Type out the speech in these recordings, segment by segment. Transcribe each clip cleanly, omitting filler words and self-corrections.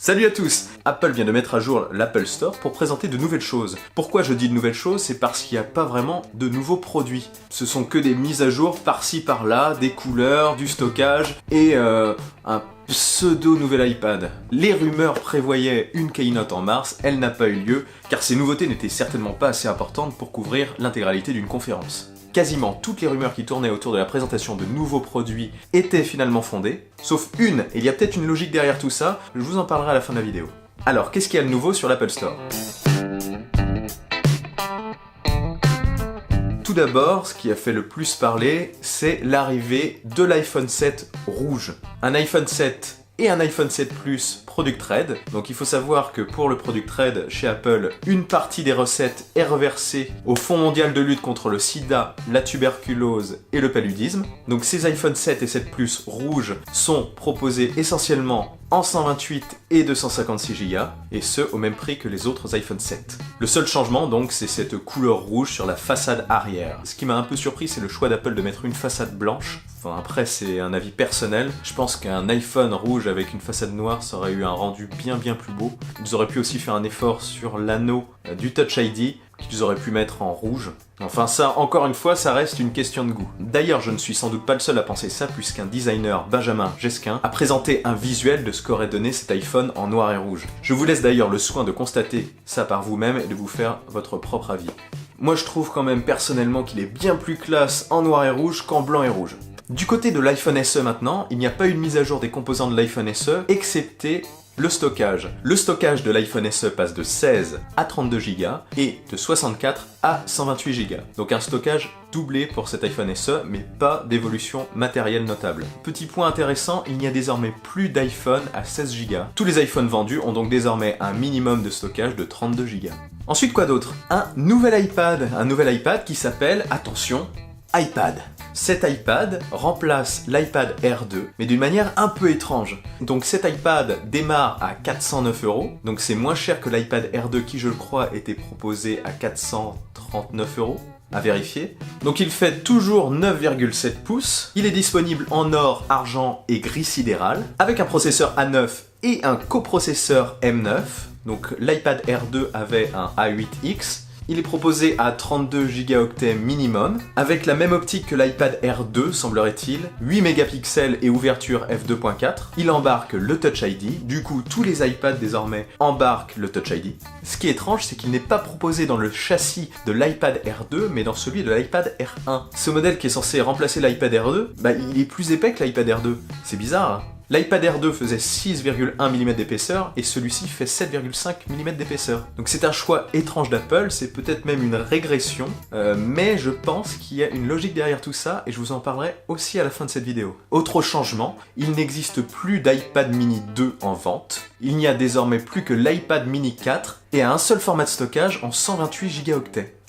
Salut à tous! Apple vient de mettre à jour l'Apple Store pour présenter de nouvelles choses. Pourquoi je dis de nouvelles choses? C'est parce qu'il n'y a pas vraiment de nouveaux produits. Ce sont que des mises à jour par-ci par-là, des couleurs, du stockage et un pseudo nouvel iPad. Les rumeurs prévoyaient une keynote en mars, elle n'a pas eu lieu, car ces nouveautés n'étaient certainement pas assez importantes pour couvrir l'intégralité d'une conférence. Quasiment toutes les rumeurs qui tournaient autour de la présentation de nouveaux produits étaient finalement fondées, sauf une, et il y a peut-être une logique derrière tout ça, je vous en parlerai à la fin de la vidéo. Alors, qu'est-ce qu'il y a de nouveau sur l'Apple Store? Tout d'abord, ce qui a fait le plus parler, c'est l'arrivée de l'iPhone 7 rouge. Un iPhone 7 et un iPhone 7 Plus Product Red. Donc il faut savoir que pour le Product Red, chez Apple, une partie des recettes est reversée au Fonds mondial de lutte contre le sida, la tuberculose et le paludisme. Donc ces iPhone 7 et 7 Plus rouges sont proposés essentiellement en 128 et 256 Go, et ce au même prix que les autres iPhone 7. Le seul changement donc c'est cette couleur rouge sur la façade arrière. Ce qui m'a un peu surpris, c'est le choix d'Apple de mettre une façade blanche. Enfin après c'est un avis personnel, je pense qu'un iPhone rouge avec une façade noire ça aurait eu un rendu bien plus beau. Ils auraient pu aussi faire un effort sur l'anneau du Touch ID, qu'ils auraient pu mettre en rouge. Enfin ça, encore une fois, ça reste une question de goût. D'ailleurs, je ne suis sans doute pas le seul à penser ça, puisqu'un designer, Benjamin Gesquin, a présenté un visuel de ce qu'aurait donné cet iPhone en noir et rouge. Je vous laisse d'ailleurs le soin de constater ça par vous-même et de vous faire votre propre avis. Moi je trouve quand même personnellement qu'il est bien plus classe en noir et rouge qu'en blanc et rouge. Du côté de l'iPhone SE maintenant, il n'y a pas eu de mise à jour des composants de l'iPhone SE, excepté le stockage. Le stockage de l'iPhone SE passe de 16 à 32 Go et de 64 à 128 Go. Donc un stockage doublé pour cet iPhone SE, mais pas d'évolution matérielle notable. Petit point intéressant, il n'y a désormais plus d'iPhone à 16 Go. Tous les iPhones vendus ont donc désormais un minimum de stockage de 32 Go. Ensuite quoi d'autre? Un nouvel iPad qui s'appelle, attention, iPad. Cet iPad remplace l'iPad Air 2, mais d'une manière un peu étrange. Donc cet iPad démarre à 409 €, donc c'est moins cher que l'iPad Air 2 qui, je le crois, était proposé à 439 €. À vérifier. Donc il fait toujours 9,7 pouces, il est disponible en or, argent et gris sidéral, avec un processeur A9 et un coprocesseur M9. Donc l'iPad Air 2 avait un A8X. Il est proposé à 32 Go minimum, avec la même optique que l'iPad Air 2, semblerait-il, 8 mégapixels et ouverture f2.4. Il embarque le Touch ID, du coup tous les iPads désormais embarquent le Touch ID. Ce qui est étrange, c'est qu'il n'est pas proposé dans le châssis de l'iPad Air 2, mais dans celui de l'iPad Air 1. Ce modèle qui est censé remplacer l'iPad Air 2, il est plus épais que l'iPad Air 2. C'est bizarre, hein? L'iPad Air 2 faisait 6,1 mm d'épaisseur et celui-ci fait 7,5 mm d'épaisseur. Donc c'est un choix étrange d'Apple, c'est peut-être même une régression, mais je pense qu'il y a une logique derrière tout ça et je vous en parlerai aussi à la fin de cette vidéo. Autre changement, il n'existe plus d'iPad mini 2 en vente, il n'y a désormais plus que l'iPad mini 4 et à un seul format de stockage en 128 Go.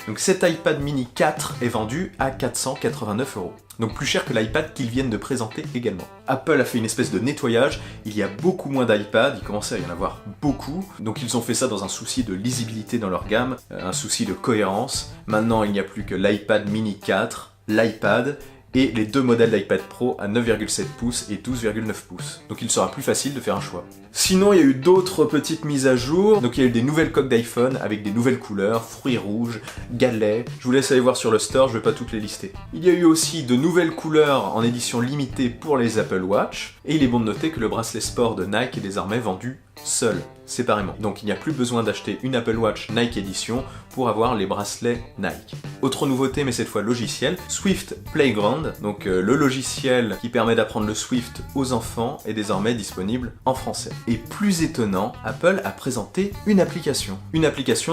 Donc cet iPad mini 4 est vendu à 489 €. Donc plus cher que l'iPad qu'ils viennent de présenter également. Apple a fait une espèce de nettoyage, il y a beaucoup moins d'iPad, il commençait à y en avoir beaucoup, donc ils ont fait ça dans un souci de lisibilité dans leur gamme, un souci de cohérence. Maintenant il n'y a plus que l'iPad mini 4, l'iPad, et les deux modèles d'iPad Pro à 9,7 pouces et 12,9 pouces. Donc il sera plus facile de faire un choix. Sinon, il y a eu d'autres petites mises à jour. Donc il y a eu des nouvelles coques d'iPhone avec des nouvelles couleurs, fruits rouges, galets. Je vous laisse aller voir sur le store, je vais pas toutes les lister. Il y a eu aussi de nouvelles couleurs en édition limitée pour les Apple Watch. Et il est bon de noter que le bracelet sport de Nike est désormais vendu seul, séparément. Donc il n'y a plus besoin d'acheter une Apple Watch Nike Edition pour avoir les bracelets Nike. Autre nouveauté, mais cette fois logiciel, Swift Playground, donc le logiciel qui permet d'apprendre le Swift aux enfants est désormais disponible en français. Et plus étonnant, Apple a présenté une application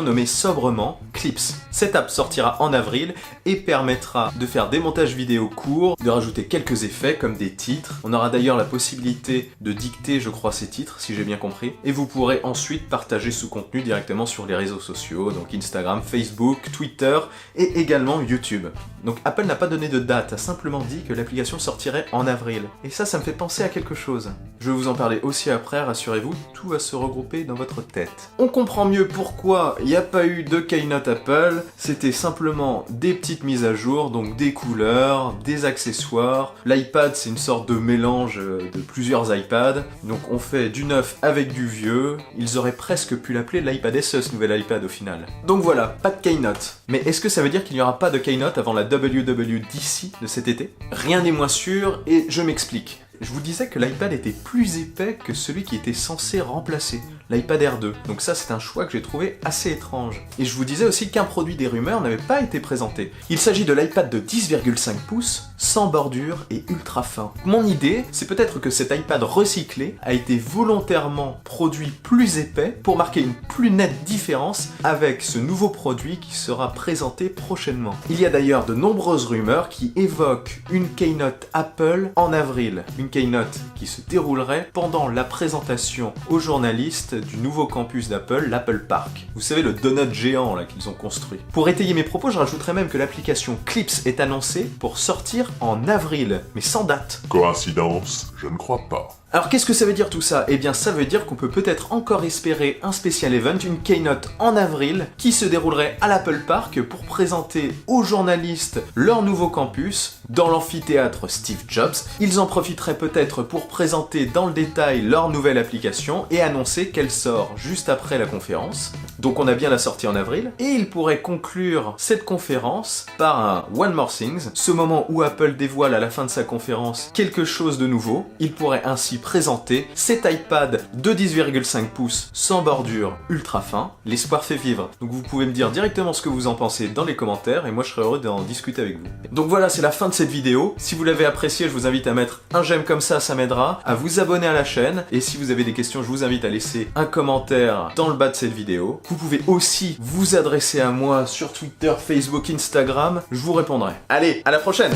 nommée sobrement Clips. Cette app sortira en avril et permettra de faire des montages vidéo courts, de rajouter quelques effets comme des titres. On aura d'ailleurs la possibilité de dicter, je crois, ces titres, si j'ai bien compris. Et vous pourrez ensuite partager ce contenu directement sur les réseaux sociaux, donc Instagram, Facebook, Twitter et également YouTube. Donc Apple n'a pas donné de date, a simplement dit que l'application sortirait en avril. Et ça me fait penser à quelque chose. Je vais vous en parler aussi après, rassurez-vous, tout va se regrouper dans votre tête. On comprend mieux pourquoi il n'y a pas eu de Keynote Apple, c'était simplement des petites mises à jour, donc des couleurs, des accessoires. L'iPad c'est une sorte de mélange de plusieurs iPads, donc on fait du neuf avec du vieux. Ils auraient presque pu l'appeler l'iPad SE, ce nouvel iPad au final. Donc voilà, pas de Keynote. Mais est-ce que ça veut dire qu'il n'y aura pas de Keynote avant la WWDC de cet été? Rien n'est moins sûr et je m'explique. Je vous disais que l'iPad était plus épais que celui qui était censé remplacer, l'iPad Air 2. Donc ça, c'est un choix que j'ai trouvé assez étrange. Et je vous disais aussi qu'un produit des rumeurs n'avait pas été présenté. Il s'agit de l'iPad de 10,5 pouces, sans bordure et ultra fin. Mon idée, c'est peut-être que cet iPad recyclé a été volontairement produit plus épais pour marquer une plus nette différence avec ce nouveau produit qui sera présenté prochainement. Il y a d'ailleurs de nombreuses rumeurs qui évoquent une Keynote Apple en avril. Une Keynote qui se déroulerait pendant la présentation aux journalistes du nouveau campus d'Apple, l'Apple Park. Vous savez, le donut géant là qu'ils ont construit. Pour étayer mes propos, je rajouterais même que l'application Clips est annoncée pour sortir en avril, mais sans date. Coïncidence? Je ne crois pas. Alors qu'est-ce que ça veut dire tout ça? Eh bien ça veut dire qu'on peut peut-être encore espérer un spécial event, une keynote en avril, qui se déroulerait à l'Apple Park pour présenter aux journalistes leur nouveau campus dans l'amphithéâtre Steve Jobs. Ils en profiteraient peut-être pour présenter dans le détail leur nouvelle application et annoncer qu'elle sort juste après la conférence. Donc on a bien la sortie en avril. Et ils pourraient conclure cette conférence par un One More Things, ce moment où Apple dévoile à la fin de sa conférence quelque chose de nouveau. Ils pourraient ainsi présenter cet iPad de 10,5 pouces sans bordure ultra fin. L'espoir fait vivre. Donc vous pouvez me dire directement ce que vous en pensez dans les commentaires et moi je serai heureux d'en discuter avec vous. Donc voilà, c'est la fin de cette vidéo. Si vous l'avez appréciée, je vous invite à mettre un j'aime comme ça m'aidera, à vous abonner à la chaîne et si vous avez des questions, je vous invite à laisser un commentaire dans le bas de cette vidéo. Vous pouvez aussi vous adresser à moi sur Twitter, Facebook, Instagram, je vous répondrai. Allez, à la prochaine!